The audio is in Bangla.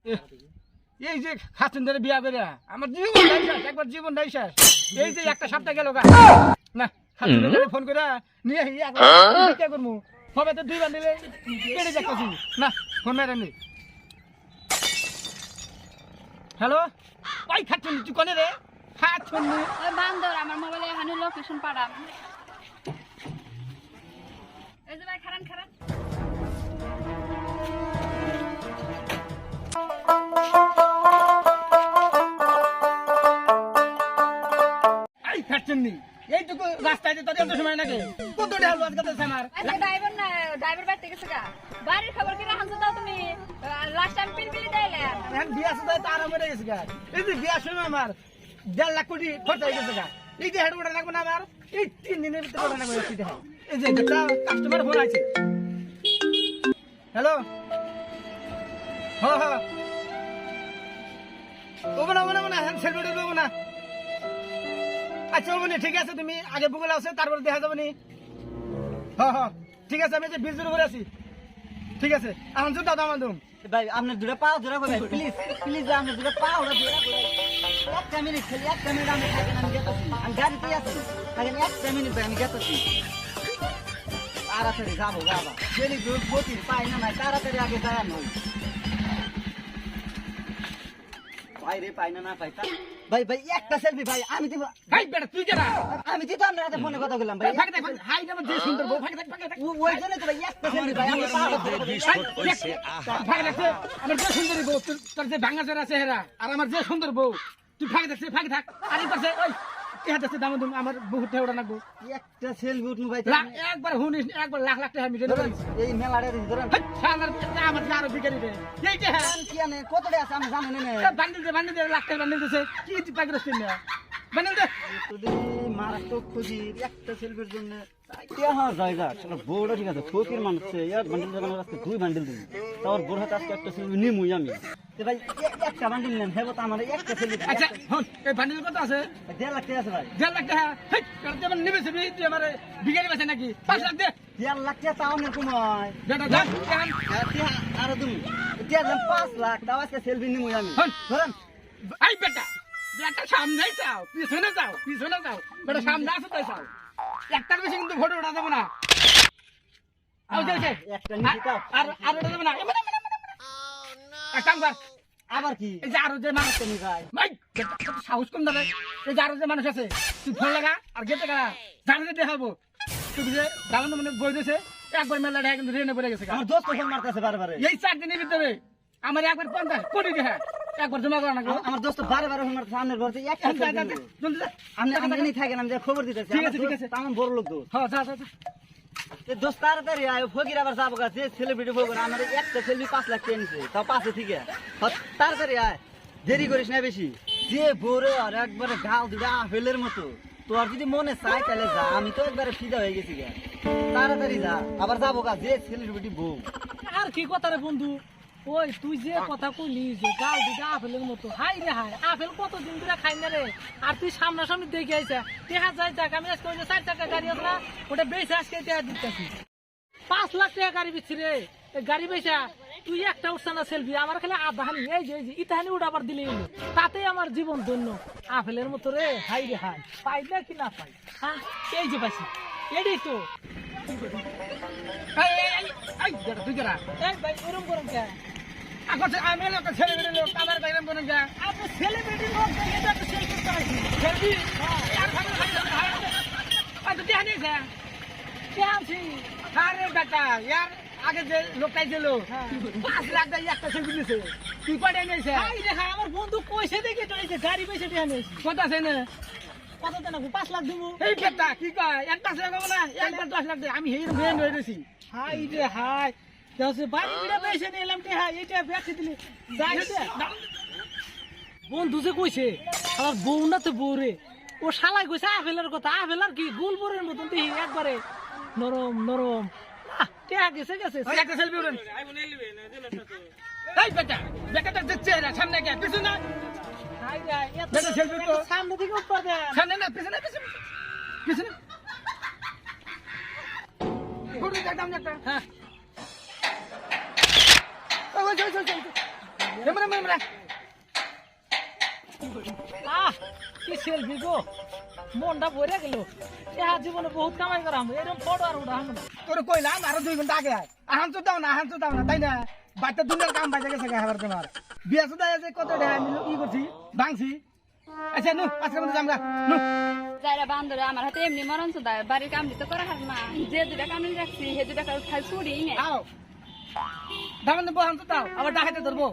এই যে খাতুন ধরে বিয়া করে আমার জীবন নাই শেষ, একবার জীবন নাই শেষ। এই যে একটা সপ্তাহ গেল গা না খাতুন ফোন করে নিয়ে কি করবো হবে তো 2 বার নিলে কেটে যাচ্ছি না ফোন মেরে নি। হ্যালো ওই খাতুন তুই কোনে রে খাতুন ওই বান্দর আমার মোবাইলে এখানে লোকেশন পাঠাম। এই যে ভাই খারান খারান এই খাতুন নি এইটুকু রাস্তায় তোর এত সময় লাগে কত ঢাল বাজ করতেছ আমার আচ্ছা ড্রাইভার না ড্রাইভার বাইতে গেছে গা বাড়ির খবর কি রাখছো দাও তুমি লাস্ট টাইম পিলপিলি দেইলে এখন বিয়া শুধু তো আরাম হয়ে গেছে গা এই যে বিয়া শুনে আমার 1.5 লাখ কোটি খরচ হয়ে গেছে গা এই যে হেড ওটা লাগবে না আমার এই 3 দিনের ভিতরে ওটা লাগবে এই দেখো এই যে একটা কাস্টমার ফোন আছে হ্যালো হ্যাঁ হ্যাঁ ওবনা ওবনা ওবনা হ্যাঁ সেলফি দেবো না আচ্ছা ওবনি ঠিক আছে তুমি আগে বুগল আছে তারপর দেখা যাবে নি হ্যাঁ হ্যাঁ ঠিক আছে আমি যে বিজুর উপরে আছি ঠিক আছে এখন তো দাদা মাদুম ভাই আপনার দুটো পাও ধরে ভাই প্লিজ প্লিজ আপনার দুটো পাও ওরা ধরে একটা মিনিট খালি একটা মিনিট আমি থাকেন আমি গেতেছি আমি গাড়িতে আছি থাকেন একটা মিনিট ভাই আমি গেতেছি তাড়াতাড়ি যাবো বাবা যদি গতির পাই না নাই তাড়াতাড়ি আগে যায় নয় ভাই রে পাই না পাই ভাই ভাই একটা সেলফি ভাই আমি দিব ভাই বেটা তুই কেডা আমি দিতে আপনার হাতে ফোনে কথা বললাম ভাই ফাঁকে দেখ হাই যেমন যে সুন্দর বউ ফাঁকে দেখ ওই জন্য তো ভাই একটা সেলফি ভাই আমি পাও ফাঁকে দেখছে আমার যে সুন্দরী বউ তোর যে ভাঙা জোর আছে হেরা আর আমার যে সুন্দর বউ তুই ফাঁকে দেখছে ফাঁকে থাক আর এই পাশে ওই কে হাতে দাম দাম আমার বহুত ঠেউড়া লাগবো একটা সেলফি উঠনু ভাই একবার হুনিস একবার লাখ লাখ টাকা মিটে দেবেন এই মেলারে ধরেন আমার আরো বিকারি দে এই যে হ্যাঁ কি আনে কতটা আছে আমি জানি না বান্ডিল দে লাখ টাকা বান্ডিল দিছে কি টিপা করে না বান্ডিল দে তুই মারাত্মক খুঁজি একটা সেলফির জন্য কে হওয়ার জায়গা চলো বউটা ঠিক আছে ফকির মানুষ ইয়ার বান্ডিল দেখানোর আজকে 2 বান্ডিল দিবি তোর বড় হাতে আজকে একটা সেলফি নিমুই আমি ভাই একটা বান্ডিল নেন হেবো তো আমার একটা সেলফি আচ্ছা হন এই বান্ডিল কত আছে 1.5 লাখ টাকা আছে ভাই 1.5 লাখ টাকা হেই করতে মানে নিবে সবই তুই আমারে বিকারি আছে নাকি 5 লাখ দে 1.5 লাখ টাকা তাও না কমায় বেটা যা আরো তুমি 5 লাখ তাও আজকে সেলফি নিমুই আমি ধরেন এই বেটা বেটা সামনে যাও পিছনে যাও বেটা সামনে আসো তাই যাও একটার বেশি কিন্তু ফটো ওঠা যাবে না একটা নিচে দাও আর ওঠা যাবে না এক কাম কর আবার কি এই যে আরো যে মানুষ তুমি ভাই ভাই সাহস কম দাদা এই যে আরো যে মানুষ আছে তুই ফোন লাগা আর গেতে গা জানে দেখাবো তুই যে দাম মানে বই দিয়েছে একবার মেলা ঢাকা কিন্তু রেনে পড়ে গেছে আমার দোস্ত ফোন মারতেছে বারবারে এই 4 দিনের ভিতরে আমার একবার 50 কোটি দেখা একবার জমা করা না আমার দোস্ত বারবার ফোন মারতেছে সামনের বলতে একটা আপনি আপনি থাকেন আমি খবর দিতেছি ঠিক আছে ঠিক আছে আমার বড় লোক দোস্ত হ্যাঁ যা যা দোস্ত তাড়াতাড়ি আয় ফকির আবার যাবো গা যে সেলিব্রিটি ফকির আমার একটা সেলফি 5 লাখ টাকা নিছে তাও পাশে থেকে তাড়াতাড়ি আয় দেরি করিস না বেশি যে বড় আর একবারে গাল দুটা আপেলের মতো তোর যদি মনে চাই তাহলে যা আমি তো একবারে ফিদা হয়ে গেছি গা তাড়াতাড়ি যা আবার যাবো গা যে সেলিব্রিটি বউ আর কি কথা রে বন্ধু ওই তুই যে কথা কইলি যে গাল দিটা আপেলের মতো হাই রে হাই আপেল কতদিন ধরে খাই না রে আর তুই সামনাসামনি দেখে আইছা দেখা যায় যাক আমি আজকে ওই যে 4 চাকা গাড়ি আছে না ওটা বেচে আজকে টাকা দিতেছি 5 লাখ টাকা গাড়ি বেচছি রে এই গাড়ি বেচা তুই একটা উঠছ না সেলফি আমার খালি আধাহানি এই যে ইতাহানি উঠাবার দিলে তাতেই আমার জীবন ধন্য আপেলের মতো রে হাই রে হাই পাই না কি না পাই হ্যাঁ এই যে পাইছি এটাই তো তুই কেরা এই ভাই ওরম করুন কে এখন আমি লোক ছেলে লোক আমার বাইরে বলেন যা আপনি সেলিব্রিটি লোক দেখে তো একটা সেলফি করাইছি সেলফি আর খাবে আর তো দেখানি যা কে আনছি আরে বেটা यार আগে যে লোকটাই ছিল 5 লাখ টাকা একটা সেলফি দিছে তুই কয়টা নিয়েছে আই রে হ্যাঁ আমার বন্ধু কইছে দেখি তো এই যে গাড়ি পয়সা দিয়ে আনিস কত আছে না কত দেন 5 লাখ দিব এই বেটা কি কয় একটা টাকা পাবো না একবার 10 লাখ দে আমি হেই ব্রেন হয়ে গেছি হাই রে হাই তাহলে বাড়ি বিড়া পয়সা নিলাম তে হ্যাঁ এটা বেচে দিলি যাই বন্ধু যে কইছে আমার বউ না তো বউ রে ও শালাই কইছে আপেলের কথা আপেল আর কি গোলবরের মতন দেখি একবারে নরম নরম টেয়া গেছে গেছে একটা সেলফি উঠেন এই বেটা বেটাটা যে চেহারা সামনে গিয়ে পিছনে হাই রে বেটা সেলফি তো সামনে দিকে উপর দে সামনে না পিছনে পিছনে ফটো দেখতাম একটা হ্যাঁ ওই এমরা এমরা আহ কি সেলফি গো মনটা ভরে গেল এহা জীবনে বহুত কামাই করাম এরকম ফটো আর উঠাম না তোর কইলাম আরো 2 ঘন্টা আগে আয় আহান তো দাও না তাই না বাচ্চা দুনিয়ার কাম বাইজা গেছে খাবার তোমার বিয়া সুদা আছে কত টাকা আমি ই করছি ভাঙছি আচ্ছা নু আজকে মধ্যে যামগা নু যাইরা বান্দরে আমার হাতে এমনি মরণ সুদা বাড়ির কামড়ি তো করা হার না যে 2টা কামড়ি রাখছি হে 2টা খাই ছুড়ি নে আও দামান বহান তো দাও আবার ডাকাইতে ধরবো